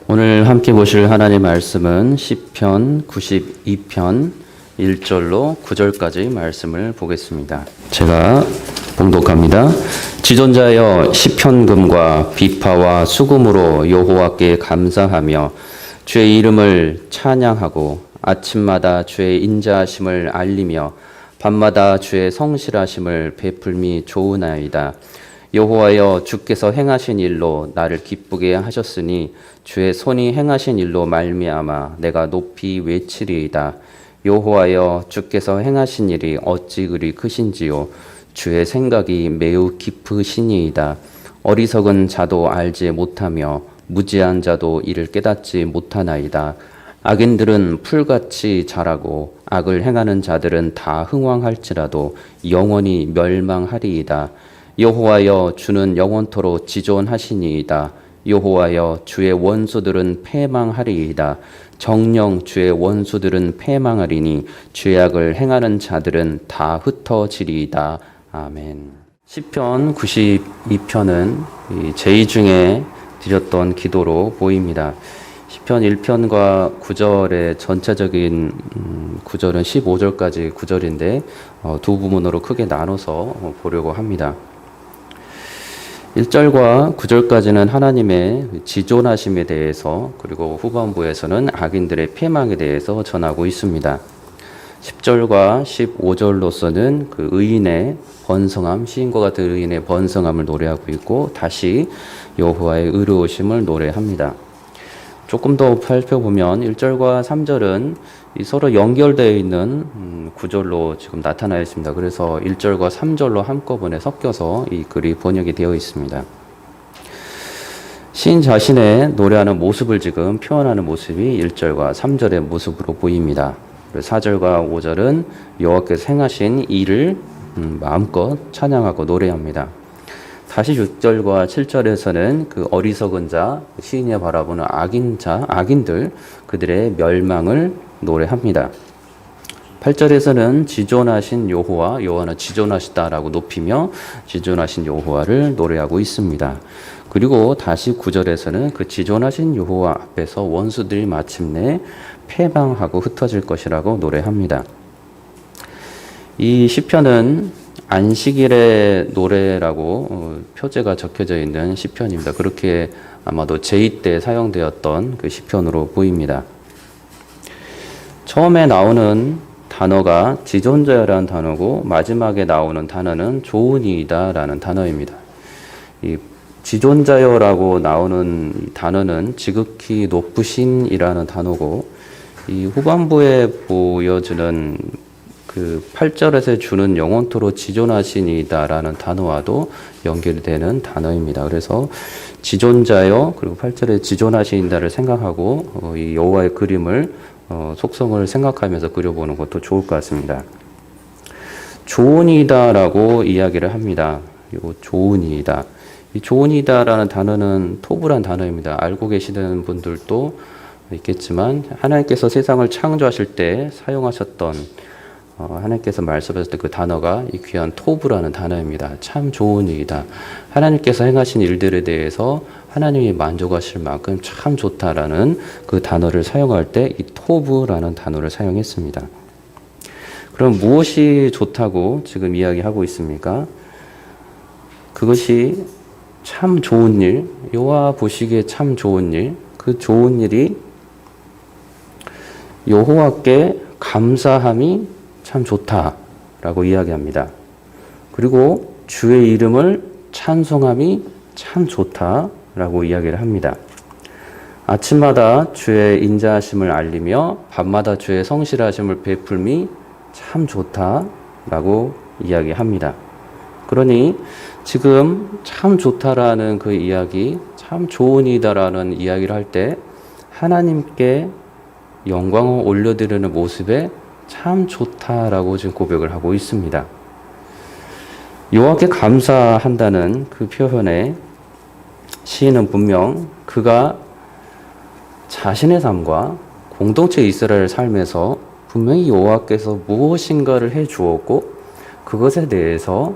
오늘 함께 보실 하나님 말씀은 시편 92편 1절로 9절까지 말씀을 보겠습니다. 제가 봉독합니다. 지존자여 시편금과 비파와 수금으로 여호와께 감사하며 주의 이름을 찬양하고 아침마다 주의 인자하심을 알리며 밤마다 주의 성실하심을 베풀미 좋으나이다. 여호와여 주께서 행하신 일로 나를 기쁘게 하셨으니 주의 손이 행하신 일로 말미암아 내가 높이 외치리이다. 여호와여 주께서 행하신 일이 어찌 그리 크신지요. 주의 생각이 매우 깊으시니이다. 어리석은 자도 알지 못하며 무지한 자도 이를 깨닫지 못하나이다. 악인들은 풀같이 자라고 악을 행하는 자들은 다 흥왕할지라도 영원히 멸망하리이다. 여호와여 주는 영원토록 지존하시니이다. 여호와여 주의 원수들은 패망하리이다. 정녕 주의 원수들은 패망하리니 죄악을 행하는 자들은 다 흩어지리이다. 아멘. 시편 92편은 제의 중에 드렸던 기도로 보입니다. 시편 1편과 9절의 전체적인 구절은 15절까지 구절인데 두 부분으로 크게 나눠서 보려고 합니다. 1절과 9절까지는 하나님의 지존하심에 대해서, 그리고 후반부에서는 악인들의 패망에 대해서 전하고 있습니다. 10절과 15절로서는 그 의인의 번성함, 시인과 같은 의인의 번성함을 노래하고 있고, 다시 여호와의 의로우심을 노래합니다. 조금 더 살펴보면 1절과 3절은 서로 연결되어 있는 구절로 지금 나타나 있습니다. 그래서 1절과 3절로 한꺼번에 섞여서 이 글이 번역이 되어 있습니다. 시인 자신의 노래하는 모습을 지금 표현하는 모습이 1절과 3절의 모습으로 보입니다. 4절과 5절은 여호와께서 행하신 일을 마음껏 찬양하고 노래합니다. 다시 6절과 7절에서는 그 어리석은 자, 시인이 바라보는 악인들, 그들의 멸망을 노래합니다. 8절에서는 지존하신 여호와는 지존하시다라고 높이며 지존하신 여호와를 노래하고 있습니다. 그리고 다시 9절에서는 그 지존하신 여호와 앞에서 원수들이 마침내 패망하고 흩어질 것이라고 노래합니다. 이 시편은 안식일의 노래라고 표제가 적혀져 있는 시편입니다. 그렇게 아마도 제2 때 사용되었던 그 시편으로 보입니다. 처음에 나오는 단어가 지존자라는 단어고, 마지막에 나오는 단어는 좋으니이다라는 단어입니다. 이 지존자여라고 나오는 이 단어는 지극히 높으신이라는 단어고, 이 후반부에 보여주는 그 8절에서 주는 영원토록 지존하시니다라는 단어와도 연결이 되는 단어입니다. 그래서 지존자여, 그리고 8절에 지존하시니다를 생각하고 이 여호와의 그림을 속성을 생각하면서 그려보는 것도 좋을 것 같습니다. 좋으니다라고 이야기를 합니다. 요 좋으니이다. 이 좋으니다라는 단어는 토브란 단어입니다. 알고 계시는 분들도 있겠지만 하나님께서 세상을 창조하실 때 사용하셨던 하나님께서 말씀하실 때 그 단어가 이 귀한 토브라는 단어입니다. 참 좋은 일이다. 하나님께서 행하신 일들에 대해서 하나님이 만족하실 만큼 참 좋다라는 그 단어를 사용할 때 이 토브라는 단어를 사용했습니다. 그럼 무엇이 좋다고 지금 이야기하고 있습니까? 그것이 참 좋은 일, 여호와 보시기에 참 좋은 일, 그 좋은 일이 여호와께 감사함이 참 좋다라고 이야기합니다. 그리고 주의 이름을 찬송함이 참 좋다라고 이야기를 합니다. 아침마다 주의 인자하심을 알리며 밤마다 주의 성실하심을 베풀미 참 좋다라고 이야기합니다. 그러니 지금 참 좋다라는 그 이야기, 참 좋으니다라는 이야기를 할 때 하나님께 영광을 올려드리는 모습에 참 좋다라고 지금 고백을 하고 있습니다. 여호와께 감사한다는 그 표현에 시인은 분명 그가 자신의 삶과 공동체 이스라엘 삶에서 분명히 여호와께서 무엇인가를 해 주었고, 그것에 대해서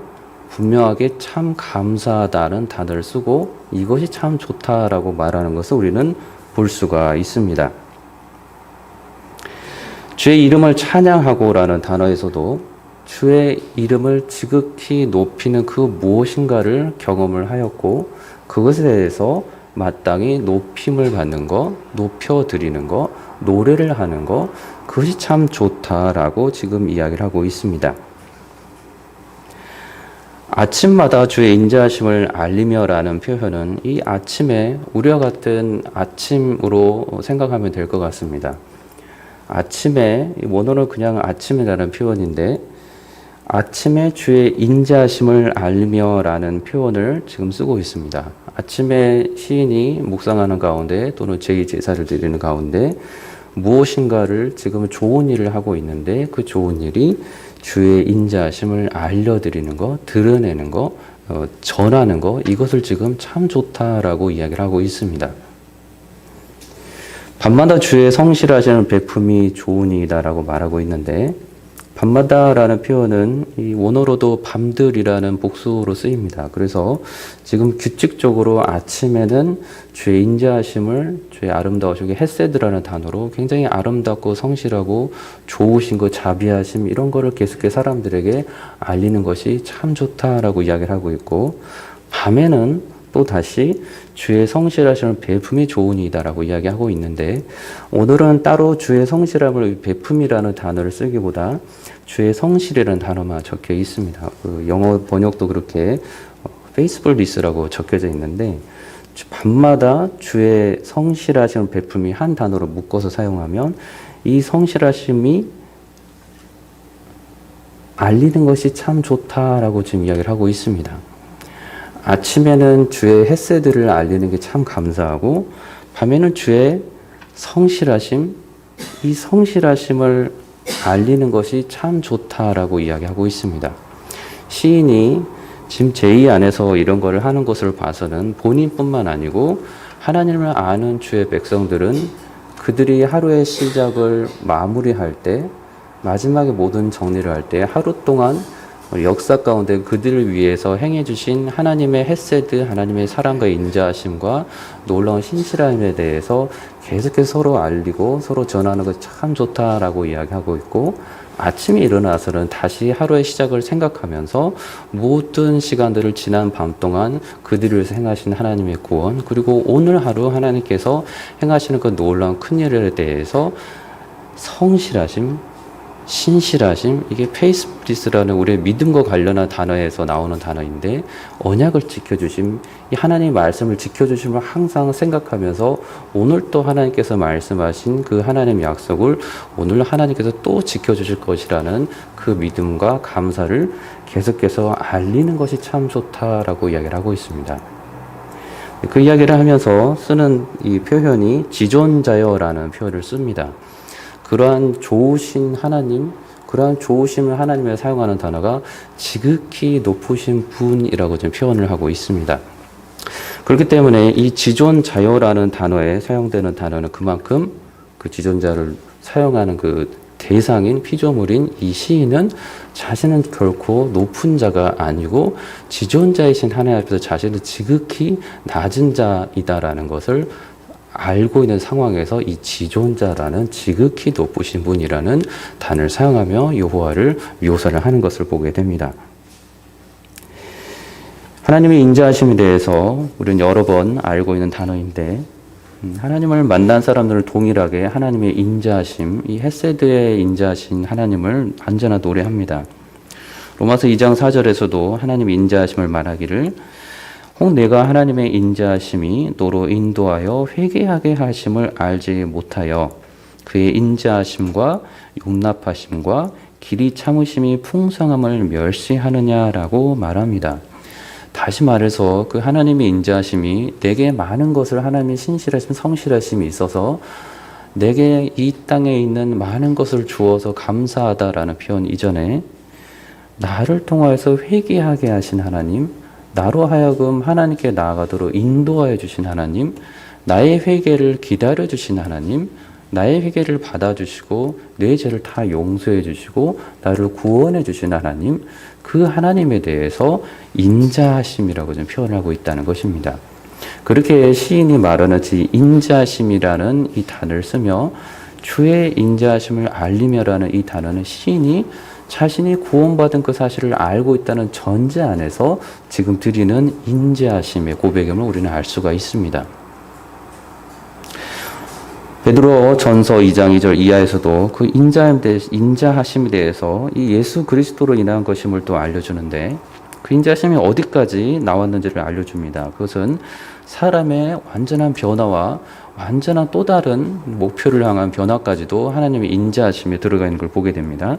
분명하게 참 감사하다는 단어를 쓰고 이것이 참 좋다라고 말하는 것을 우리는 볼 수가 있습니다. 주의 이름을 찬양하고라는 단어에서도 주의 이름을 지극히 높이는 그 무엇인가를 경험을 하였고 그것에 대해서 마땅히 높임을 받는 것, 높여드리는 것, 노래를 하는 것, 그것이 참 좋다라고 지금 이야기를 하고 있습니다. 아침마다 주의 인자하심을 알리며라는 표현은 이 아침에 우리와 같은 아침으로 생각하면 될 것 같습니다. 아침에, 원어는 그냥 아침이라는 표현인데 아침에 주의 인자하심을 알리며라는 표현을 지금 쓰고 있습니다. 아침에 시인이 묵상하는 가운데 또는 제2제사를 드리는 가운데 무엇인가를 지금 좋은 일을 하고 있는데 그 좋은 일이 주의 인자하심을 알려드리는 것, 드러내는 것, 전하는 것, 이것을 지금 참 좋다라고 이야기를 하고 있습니다. 밤마다 주의 성실하시는 베품이 좋으니이다라고 말하고 있는데 밤마다라는 표현은 이 원어로도 밤들이라는 복수로 쓰입니다. 그래서 지금 규칙적으로 아침에는 주의 인자하심을 주의 아름다우신 헤세드라는 단어로 굉장히 아름답고 성실하고 좋으신 것, 자비하심 이런 거를 계속해서 사람들에게 알리는 것이 참 좋다라고 이야기를 하고 있고 밤에는 또 다시 주의 성실하심을 베품이 좋으니이다라고 이야기하고 있는데 오늘은 따로 주의 성실함을 베품이라는 단어를 쓰기보다 주의 성실이라는 단어만 적혀 있습니다. 그 영어 번역도 그렇게 faithfulness라고 적혀져 있는데 밤마다 주의 성실하심을 베품이 한 단어로 묶어서 사용하면 이 성실하심이 알리는 것이 참 좋다라고 지금 이야기를 하고 있습니다. 아침에는 주의 헤세드를 알리는 게 참 감사하고 밤에는 주의 성실하심, 이 성실하심을 알리는 것이 참 좋다라고 이야기하고 있습니다. 시인이 지금 제2 안에서 이런 거를 하는 것을 봐서는 본인뿐만 아니고 하나님을 아는 주의 백성들은 그들이 하루의 시작을 마무리할 때 마지막에 모든 정리를 할 때 하루 동안 역사 가운데 그들을 위해서 행해 주신 하나님의 헤세드, 하나님의 사랑과 인자하심과 놀라운 신실함에 대해서 계속해서 서로 알리고 서로 전하는 것이 참 좋다라고 이야기하고 있고 아침에 일어나서는 다시 하루의 시작을 생각하면서 모든 시간들을 지난 밤 동안 그들을 위해서 행하신 하나님의 구원 그리고 오늘 하루 하나님께서 행하시는 그 놀라운 큰일에 대해서 성실하심, 신실하심, 이게 페이스플리스라는 우리의 믿음과 관련한 단어에서 나오는 단어인데 언약을 지켜주심, 이 하나님의 말씀을 지켜주심을 항상 생각하면서 오늘 또 하나님께서 말씀하신 그 하나님의 약속을 오늘 하나님께서 또 지켜주실 것이라는 그 믿음과 감사를 계속해서 알리는 것이 참 좋다라고 이야기를 하고 있습니다. 그 이야기를 하면서 쓰는 이 표현이 지존자여라는 표현을 씁니다. 그러한 좋으신 하나님, 그러한 좋으심을 하나님에 사용하는 단어가 지극히 높으신 분이라고 지금 표현을 하고 있습니다. 그렇기 때문에 이 지존자여라는 단어에 사용되는 단어는 그만큼 그 지존자를 사용하는 그 대상인 피조물인 이 시인은 자신은 결코 높은 자가 아니고 지존자이신 하나님 앞에서 자신은 지극히 낮은 자이다라는 것을 알고 있는 상황에서 이 지존자라는 지극히 높으신 분이라는 단어를 사용하며 여호와를 묘사를 하는 것을 보게 됩니다. 하나님의 인자하심에 대해서 우리는 여러 번 알고 있는 단어인데 하나님을 만난 사람들을 동일하게 하나님의 인자하심, 이 헤세드의 인자하신 하나님을 언제나 노래합니다. 로마서 2장 4절에서도 하나님의 인자하심을 말하기를 혹 내가 하나님의 인자하심이 너로 인도하여 회개하게 하심을 알지 못하여 그의 인자하심과 용납하심과 길이 참으심이 풍성함을 멸시하느냐라고 말합니다. 다시 말해서 그 하나님의 인자하심이 내게 많은 것을 하나님의 신실하심, 성실하심이 있어서 내게 이 땅에 있는 많은 것을 주어서 감사하다라는 표현 이전에 나를 통하여서 회개하게 하신 하나님, 나로 하여금 하나님께 나아가도록 인도하여 주신 하나님, 나의 회개를 기다려 주신 하나님, 나의 회개를 받아주시고 내 죄를 다 용서해 주시고 나를 구원해 주신 하나님, 그 하나님에 대해서 인자하심이라고 좀 표현하고 있다는 것입니다. 그렇게 시인이 말하는 인자심이라는 이 단어를 쓰며 주의 인자심을 알리며라는 이 단어는 시인이 자신이 구원받은 그 사실을 알고 있다는 전제 안에서 지금 드리는 인자심의 고백임을 우리는 알 수가 있습니다. 베드로 전서 2장 2절 이하에서도 그 인자하심에 대해서 이 예수 그리스도로 인한 것임을 또 알려주는데 그 인자하심이 어디까지 나왔는지를 알려줍니다. 그것은 사람의 완전한 변화와 완전한 또 다른 목표를 향한 변화까지도 하나님의 인자하심에 들어가 있는 걸 보게 됩니다.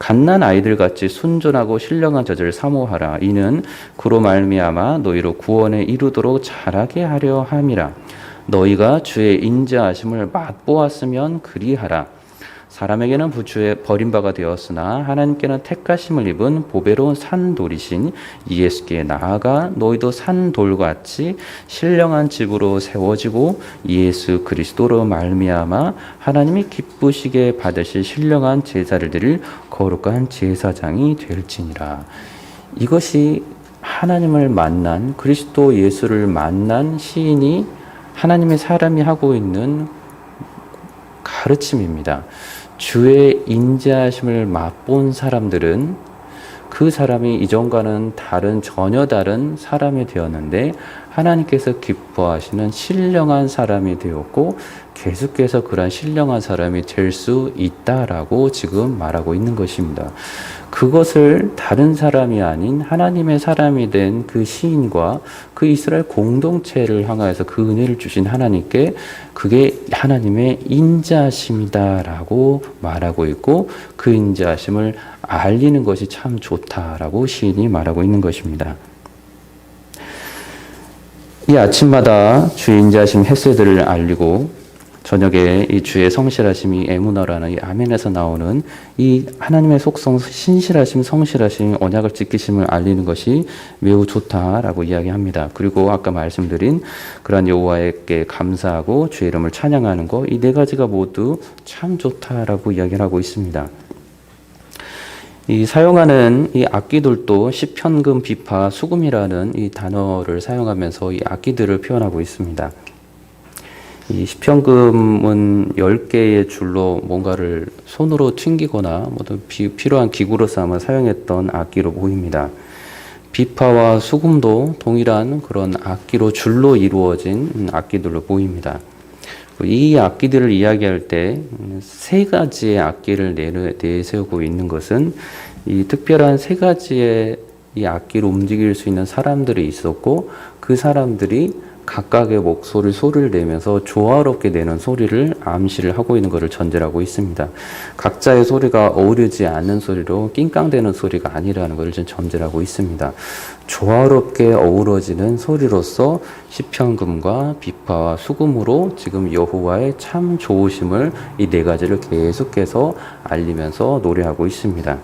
갓난 아이들같이 순전하고 신령한 자들을 사모하라. 이는 그로 말미암아 너희로 구원에 이르도록 자라게 하려 함이라. 너희가 주의 인자하심을 맛보았으면 그리하라. 사람에게는 부추에 버림바가 되었으나 하나님께는 택하심을 입은 보배로운 산돌이신 예수께 나아가 너희도 산돌같이 신령한 집으로 세워지고 예수 그리스도로 말미암아 하나님이 기쁘시게 받으실 신령한 제사를 드릴 거룩한 제사장이 될지니라. 이것이 하나님을 만난 그리스도 예수를 만난 시인이 하나님의 사람이 하고 있는 가르침입니다. 주의 인자하심을 맛본 사람들은 그 사람이 이전과는 전혀 다른 사람이 되었는데 하나님께서 기뻐하시는 신령한 사람이 되었고 계속해서 그러한 신령한 사람이 될 수 있다라고 지금 말하고 있는 것입니다. 그것을 다른 사람이 아닌 하나님의 사람이 된 그 시인과 그 이스라엘 공동체를 향하여서 그 은혜를 주신 하나님께 그게 하나님의 인자하심이다라고 말하고 있고 그 인자하심을 알리는 것이 참 좋다라고 시인이 말하고 있는 것입니다. 이 아침마다 주의 인자하심 헤세드를 알리고 저녁에 이 주의 성실하심이 에무나라는 이 아멘에서 나오는 이 하나님의 속성 신실하심, 성실하심, 언약을 지키심을 알리는 것이 매우 좋다라고 이야기합니다. 그리고 아까 말씀드린 그러한 여호와께 감사하고 주의 이름을 찬양하는 것, 이 네 가지가 모두 참 좋다라고 이야기를 하고 있습니다. 이 사용하는 이 악기들도 시편금, 비파, 수금이라는 이 단어를 사용하면서 이 악기들을 표현하고 있습니다. 이 시편금은 10개의 줄로 뭔가를 손으로 튕기거나 필요한 기구로 삼아 사용했던 악기로 보입니다. 비파와 수금도 동일한 그런 악기로 줄로 이루어진 악기들로 보입니다. 이 악기들을 이야기할 때 세 가지의 악기를 내세우고 있는 것은 이 특별한 세 가지의 이 악기로 움직일 수 있는 사람들이 있었고 그 사람들이 각각의 소리를 내면서 조화롭게 내는 소리를 암시를 하고 있는 것을 전제로 하고 있습니다. 각자의 소리가 어우러지지 않는 소리로 낑깡대는 소리가 아니라는 것을 전제로 하고 있습니다. 조화롭게 어우러지는 소리로서 시편금과 비파와 수금으로 지금 여호와의 참 좋으심을 이 네 가지를 계속해서 알리면서 노래하고 있습니다.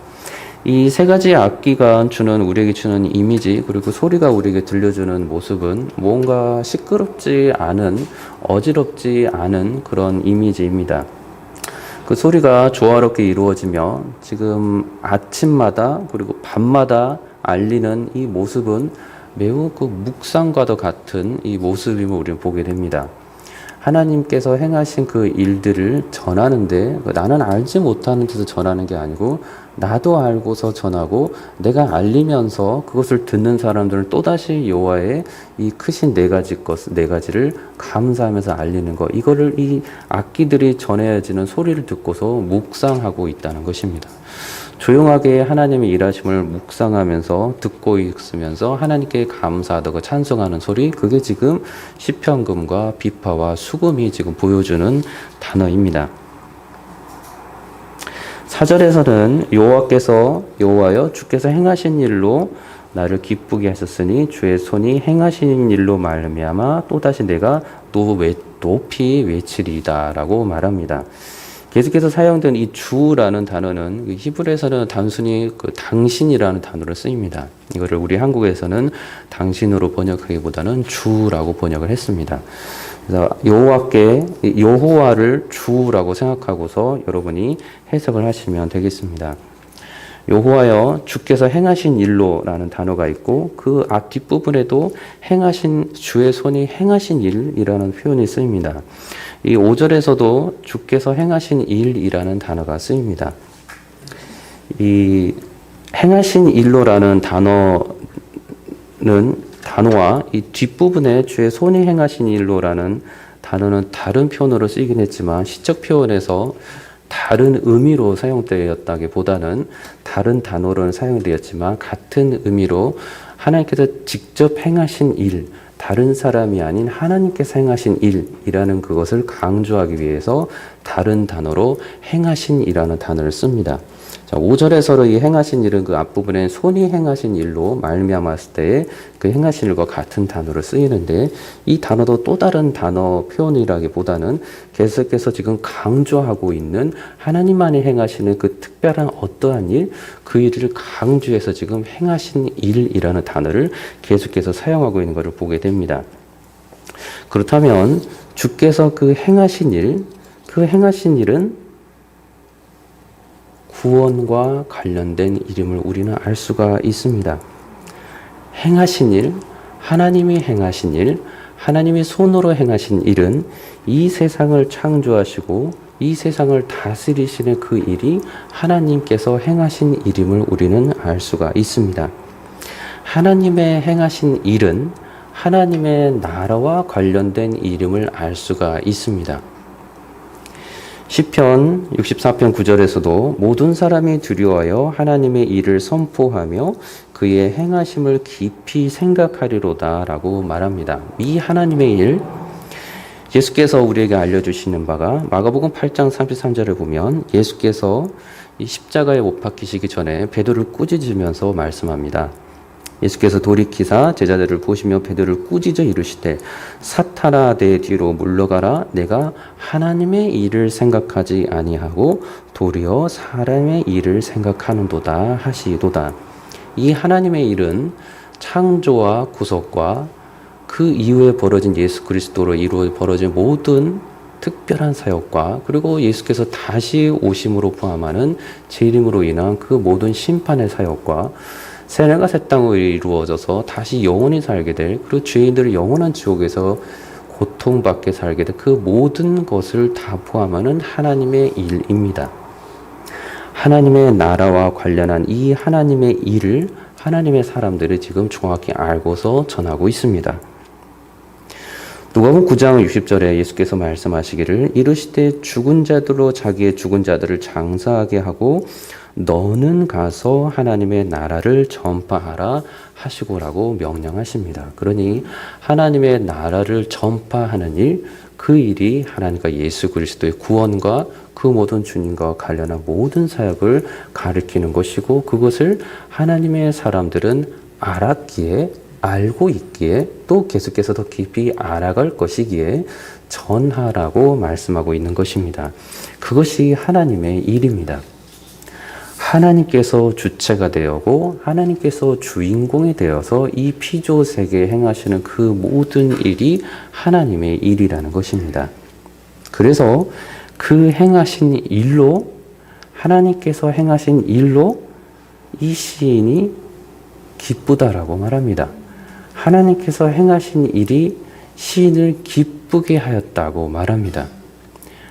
이 세 가지 악기가 우리에게 주는 이미지 그리고 소리가 우리에게 들려주는 모습은 뭔가 시끄럽지 않은 어지럽지 않은 그런 이미지입니다. 그 소리가 조화롭게 이루어지며 지금 아침마다 그리고 밤마다 알리는 이 모습은 매우 그 묵상과도 같은 이 모습임을 우리는 보게 됩니다. 하나님께서 행하신 그 일들을 전하는데 나는 알지 못하는 뜻을 전하는 게 아니고 나도 알고서 전하고 내가 알리면서 그것을 듣는 사람들은 또다시 여호와의 이 크신 네 가지를 감사하면서 알리는 것, 이거를 이 악기들이 전해지는 소리를 듣고서 묵상하고 있다는 것입니다. 조용하게 하나님의 일하심을 묵상하면서 듣고 있으면서 하나님께 감사하다고 찬송하는 소리, 그게 지금 시편금과 비파와 수금이 지금 보여주는 단어입니다. 4절에서는 여호와여 주께서 행하신 일로 나를 기쁘게 하셨으니 주의 손이 행하신 일로 말미암아 또다시 내가 높이 외치리이다 라고 말합니다. 계속해서 사용된 이 주라는 단어는 히브리에서는 단순히 당신이라는 단어를 쓰입니다. 이거를 우리 한국에서는 당신으로 번역하기보다는 주라고 번역을 했습니다. 그래서 여호와를 주라고 생각하고서 여러분이 해석을 하시면 되겠습니다. 여호와여 주께서 행하신 일로라는 단어가 있고 그 앞 뒷부분에도 행하신 주의 손이 행하신 일이라는 표현이 쓰입니다. 이 5절에서도 주께서 행하신 일이라는 단어가 쓰입니다. 이 행하신 일로라는 단어와 이 뒷부분에 주의 손이 행하신 일로라는 단어는 다른 표현으로 쓰이긴 했지만 시적 표현에서 다른 의미로 사용되었다기보다는 다른 단어로는 사용되었지만 같은 의미로 하나님께서 직접 행하신 일, 다른 사람이 아닌 하나님께서 행하신 일이라는 그것을 강조하기 위해서 다른 단어로 행하신 이라는 단어를 씁니다. 자, 5절에서 이 행하신 일은 그 앞부분에 손이 행하신 일로 말미암았을 때의 그 행하신 일과 같은 단어로 쓰이는데 이 단어도 또 다른 단어 표현이라기보다는 계속해서 지금 강조하고 있는 하나님만이 행하시는 그 특별한 어떠한 일, 그 일을 강조해서 지금 행하신 일이라는 단어를 계속해서 사용하고 있는 것을 보게 됩니다. 그렇다면 주께서 그 행하신 일은 구원과 관련된 이름을 우리는 알 수가 있습니다. 행하신 일, 하나님이 행하신 일, 하나님이 손으로 행하신 일은 이 세상을 창조하시고 이 세상을 다스리시는 그 일이 하나님께서 행하신 일임을 우리는 알 수가 있습니다. 하나님의 행하신 일은 하나님의 나라와 관련된 이름을 알 수가 있습니다. 시편 64편 9절에서도 모든 사람이 두려워하여 하나님의 일을 선포하며 그의 행하심을 깊이 생각하리로다 라고 말합니다. 이 하나님의 일, 예수께서 우리에게 알려주시는 바가 마가복음 8장 33절을 보면 예수께서 이 십자가에 못 박히시기 전에 베드로를 꾸짖으면서 말씀합니다. 예수께서 돌이키사 제자들을 보시며 베드로를 꾸짖어 이르시되 사탄아 내 뒤로 물러가라 내가 하나님의 일을 생각하지 아니하고 도리어 사람의 일을 생각하는도다 하시도다. 이 하나님의 일은 창조와 구속과 그 이후에 벌어진 예수 그리스도로 이루어 벌어진 모든 특별한 사역과 그리고 예수께서 다시 오심으로 포함하는 재림으로 인한 그 모든 심판의 사역과 새하늘과 새 땅으로 이루어져서 다시 영원히 살게 될 그리고 죄인들을 영원한 지옥에서 고통받게 살게 될 그 모든 것을 다 포함하는 하나님의 일입니다. 하나님의 나라와 관련한 이 하나님의 일을 하나님의 사람들이 지금 정확히 알고서 전하고 있습니다. 누가복음 9장 60절에 예수께서 말씀하시기를 이르시되 죽은 자들로 자기의 죽은 자들을 장사하게 하고 너는 가서 하나님의 나라를 전파하라 하시고라고 명령하십니다. 그러니 하나님의 나라를 전파하는 일, 그 일이 하나님과 예수 그리스도의 구원과 그 모든 주님과 관련한 모든 사역을 가리키는 것이고 그것을 하나님의 사람들은 알았기에 알고 있기에 또 계속해서 더 깊이 알아갈 것이기에 전하라고 말씀하고 있는 것입니다. 그것이 하나님의 일입니다. 하나님께서 주체가 되었고 하나님께서 주인공이 되어서 이 피조세계에 행하시는 그 모든 일이 하나님의 일이라는 것입니다. 그래서 그 행하신 일로 하나님께서 행하신 일로 이 시인이 기쁘다라고 말합니다. 하나님께서 행하신 일이 시인을 기쁘게 하였다고 말합니다.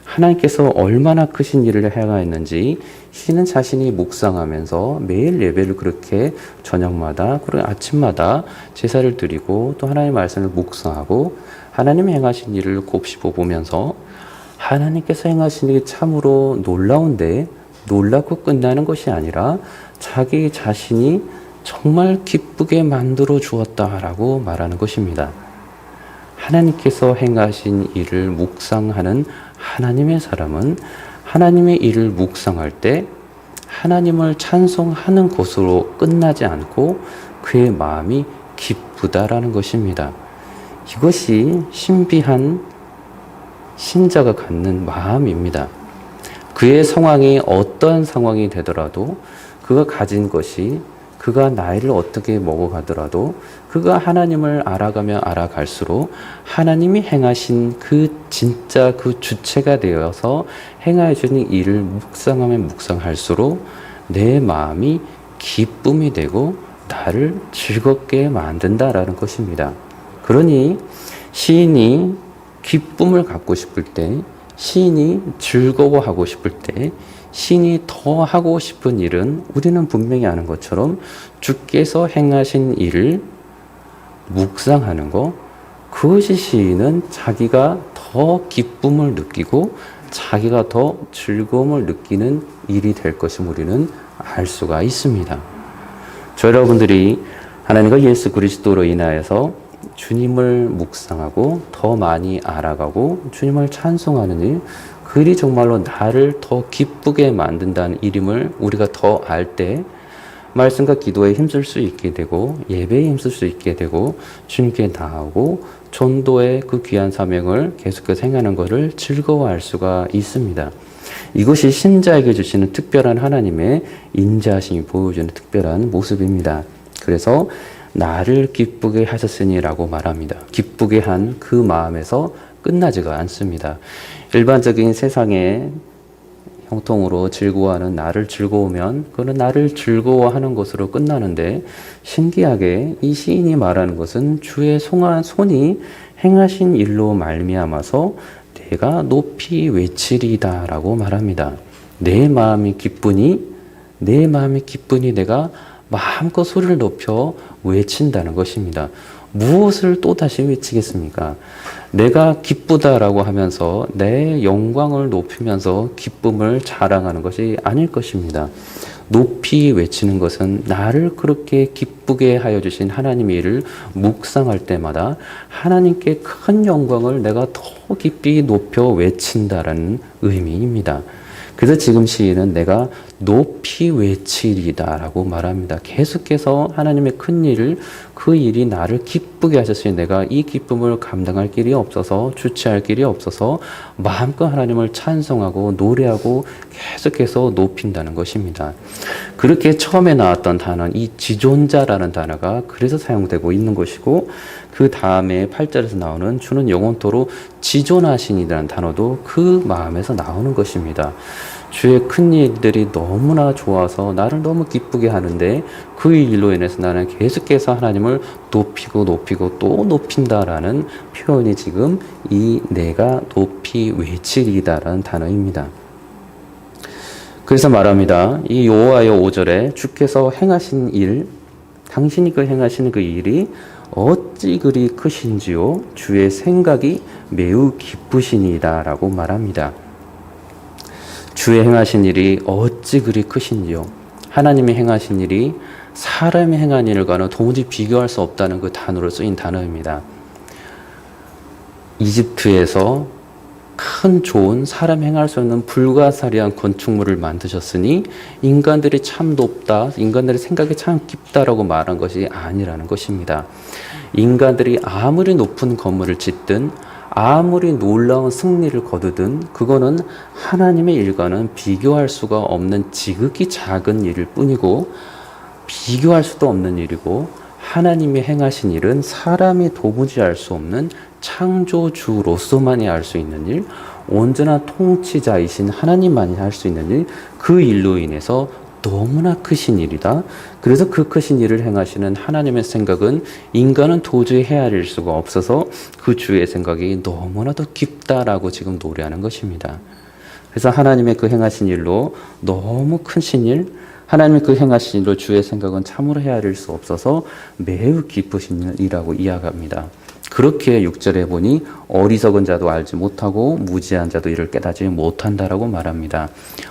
하나님께서 얼마나 크신 일을 행하였는지 시인은 자신이 묵상하면서 매일 예배를 그렇게 저녁마다 그리고 아침마다 제사를 드리고 또 하나님의 말씀을 묵상하고 하나님이 행하신 일을 곱씹어 보면서 하나님께서 행하신 일이 참으로 놀라운데 놀랍고 끝나는 것이 아니라 자기 자신이 정말 기쁘게 만들어 주었다라고 말하는 것입니다. 하나님께서 행하신 일을 묵상하는 하나님의 사람은 하나님의 일을 묵상할 때 하나님을 찬송하는 것으로 끝나지 않고 그의 마음이 기쁘다라는 것입니다. 이것이 신비한 신자가 갖는 마음입니다. 그의 상황이 어떤 상황이 되더라도 그가 가진 것이 그가 나이를 어떻게 먹어가더라도 그가 하나님을 알아가며 알아갈수록 하나님이 행하신 그 진짜 그 주체가 되어서 행하여 주는 일을 묵상하면 묵상할수록 내 마음이 기쁨이 되고 나를 즐겁게 만든다라는 것입니다. 그러니 시인이 기쁨을 갖고 싶을 때, 시인이 즐거워하고 싶을 때, 시인이 더 하고 싶은 일은 우리는 분명히 아는 것처럼 주께서 행하신 일을 묵상하는 것, 그것이 시인은 자기가 더 기쁨을 느끼고 자기가 더 즐거움을 느끼는 일이 될 것임을 우리는 알 수가 있습니다. 저 여러분들이 하나님과 예수 그리스도로 인하여서 주님을 묵상하고 더 많이 알아가고 주님을 찬송하는 일, 그 일이 정말로 나를 더 기쁘게 만든다는 일임을 우리가 더 알 때 말씀과 기도에 힘쓸 수 있게 되고 예배에 힘쓸 수 있게 되고 주님께 나아오고 전도의 그 귀한 사명을 계속해서 행하는 것을 즐거워할 수가 있습니다. 이것이 신자에게 주시는 특별한 하나님의 인자하심이 보여주는 특별한 모습입니다. 그래서 나를 기쁘게 하셨으니라고 말합니다. 기쁘게 한 그 마음에서 끝나지가 않습니다. 일반적인 세상에 형통으로 즐거워하는 나를 즐거우면 그는 나를 즐거워하는 것으로 끝나는데, 신기하게 이 시인이 말하는 것은 주의 손이 행하신 일로 말미암아서 내가 높이 외치리다 라고 말합니다. 내 마음이 기쁘니 내가 마음껏 소리를 높여 외친다는 것입니다. 무엇을 또다시 외치겠습니까? 내가 기쁘다라고 하면서 내 영광을 높이면서 기쁨을 자랑하는 것이 아닐 것입니다. 높이 외치는 것은 나를 그렇게 기쁘게 하여 주신 하나님의 일을 묵상할 때마다 하나님께 큰 영광을 내가 더 깊이 높여 외친다라는 의미입니다. 그래서 지금 시인은 내가 높이 외치리다라고 말합니다. 계속해서 하나님의 큰 일을, 그 일이 나를 기쁘게 하셨으니 내가 이 기쁨을 감당할 길이 없어서, 주체할 길이 없어서 마음껏 하나님을 찬송하고 노래하고 계속해서 높인다는 것입니다. 그렇게 처음에 나왔던 단어, 이 지존자라는 단어가 그래서 사용되고 있는 것이고, 그 다음에 8절에서 나오는 주는 영원토록 지존하시니라는 단어도 그 마음에서 나오는 것입니다. 주의 큰 일들이 너무나 좋아서 나를 너무 기쁘게 하는데 그 일로 인해서 나는 계속해서 하나님을 높이고 또 높인다라는 표현이 지금 이 내가 높이 외치리다라는 단어입니다. 그래서 말합니다. 이 여호와여 5절에 주께서 행하신 일, 당신이 그 행하시는 그 일이 어찌 그리 크신지요 주의 생각이 매우 기쁘시니이다 라고 말합니다. 주의 행하신 일이 어찌 그리 크신지요. 하나님이 행하신 일이 사람이 행한 일과는 도무지 비교할 수 없다는 그 단어로 쓰인 단어입니다. 이집트에서 큰 좋은 사람 행할 수 없는 불가사리한 건축물을 만드셨으니 인간들이 참 높다, 인간들의 생각이 참 깊다라고 말한 것이 아니라는 것입니다. 인간들이 아무리 높은 건물을 짓든 아무리 놀라운 승리를 거두든 그거는 하나님의 일과는 비교할 수가 없는 지극히 작은 일일 뿐이고, 비교할 수도 없는 일이고, 하나님이 행하신 일은 사람이 도무지 알 수 없는 창조주로서만이 알 수 있는 일, 온전한 통치자이신 하나님만이 할 수 있는 일, 그 일로 인해서 너무나 크신 일이다. 그래서 그 크신 일을 행하시는 하나님의 생각은 인간은 도저히 헤아릴 수가 없어서 그 주의 생각이 너무나도 깊다라고 지금 노래하는 것입니다. 그래서 하나님의 그 행하신 일로 너무 크신 일, 하나님의 그 행하신 일로 주의 생각은 참으로 헤아릴 수 없어서 매우 기쁘신 일이라고 이야기합니다. 그렇게 6절에 보니 어리석은 자도 알지 못하고 무지한 자도 이를 깨닫지 못한다라고 말합니다.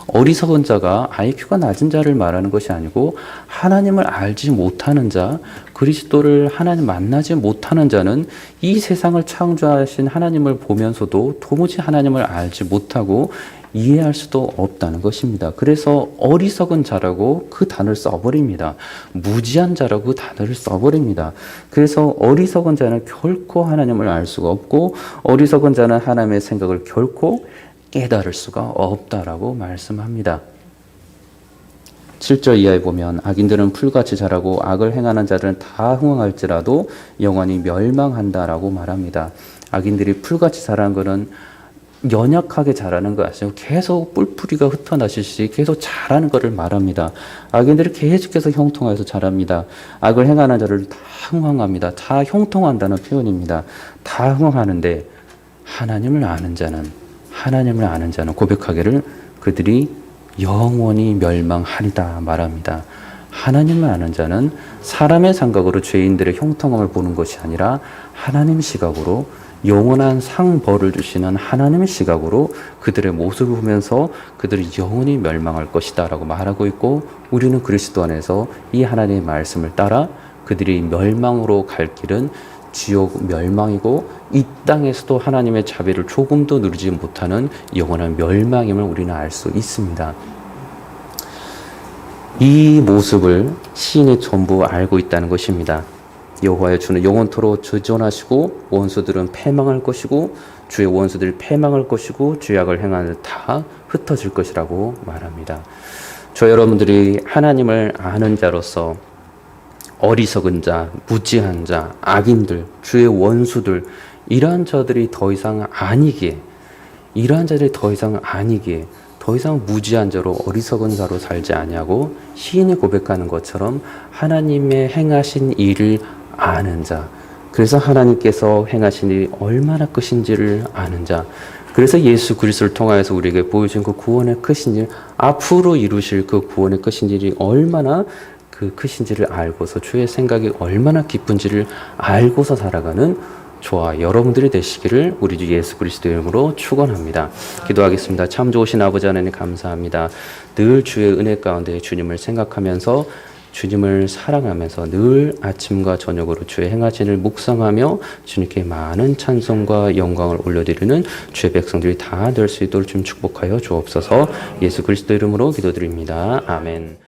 어리석은 자가 IQ가 낮은 자를 말하는 것이 아니고 하나님을 알지 못하는 자, 그리스도를 하나님 만나지 못하는 자는 이 세상을 창조하신 하나님을 보면서도 도무지 하나님을 알지 못하고 이해할 수도 없다는 것입니다. 그래서 어리석은 자라고 그 단어를 써버립니다. 무지한 자라고 그 단어를 써버립니다. 그래서 어리석은 자는 결코 하나님을 알 수가 없고 어리석은 자는 하나님의 생각을 결코 깨달을 수가 없다라고 말씀합니다. 7절 이하에 보면 악인들은 풀같이 자라고 악을 행하는 자들은 다 흥황할지라도 영원히 멸망한다라고 말합니다. 악인들이 풀같이 자라는 것은 연약하게 자라는 거 아시죠? 계속 뿔풀이가 흩어나시듯이 계속 자라는 것을 말합니다. 악인들이 계속해서 형통하여서 자랍니다. 악을 행하는 자를 다 흥황합니다. 다 형통한다는 표현입니다. 다 흥황하는데 하나님을 아는 자는 고백하기를 그들이 영원히 멸망하리다 말합니다. 하나님을 아는 자는 사람의 생각으로 죄인들의 형통함을 보는 것이 아니라 하나님 시각으로 영원한 상벌을 주시는 하나님의 시각으로 그들의 모습을 보면서 그들이 영원히 멸망할 것이다 라고 말하고 있고, 우리는 그리스도 안에서 이 하나님의 말씀을 따라 그들이 멸망으로 갈 길은 지옥 멸망이고 이 땅에서도 하나님의 자비를 조금도 누리지 못하는 영원한 멸망임을 우리는 알 수 있습니다. 이 모습을 시인이 전부 알고 있다는 것입니다. 여호와여 주는 영원토록 주존하시고 원수들은 패망할 것이고 주의 원수들이 패망할 것이고 죄악을 행하는 다 흩어질 것이라고 말합니다. 저 여러분들이 하나님을 아는 자로서 어리석은 자, 무지한 자, 악인들, 주의 원수들 이러한 자들이 더 이상 아니기에 더 이상 무지한 자로 어리석은 자로 살지 아니하고 시인이 고백하는 것처럼 하나님의 행하신 일을 아는 자, 그래서 하나님께서 행하신 일이 얼마나 크신지를 아는 자, 그래서 예수 그리스도를 통하여서 우리에게 보여준 그 구원의 크신 일, 앞으로 이루실 그 구원의 크신 일이 얼마나 그 크신지를 알고서 주의 생각이 얼마나 깊은지를 알고서 살아가는 저와 여러분들이 되시기를 우리 주 예수 그리스도 이름으로 축원합니다. 기도하겠습니다. 참 좋으신 아버지 하나님 감사합니다. 늘 주의 은혜 가운데 주님을 생각하면서 주님을 사랑하면서 늘 아침과 저녁으로 주의 행하신을 묵상하며 주님께 많은 찬송과 영광을 올려드리는 주의 백성들이 다 될 수 있도록 좀 축복하여 주옵소서. 예수 그리스도 이름으로 기도드립니다. 아멘.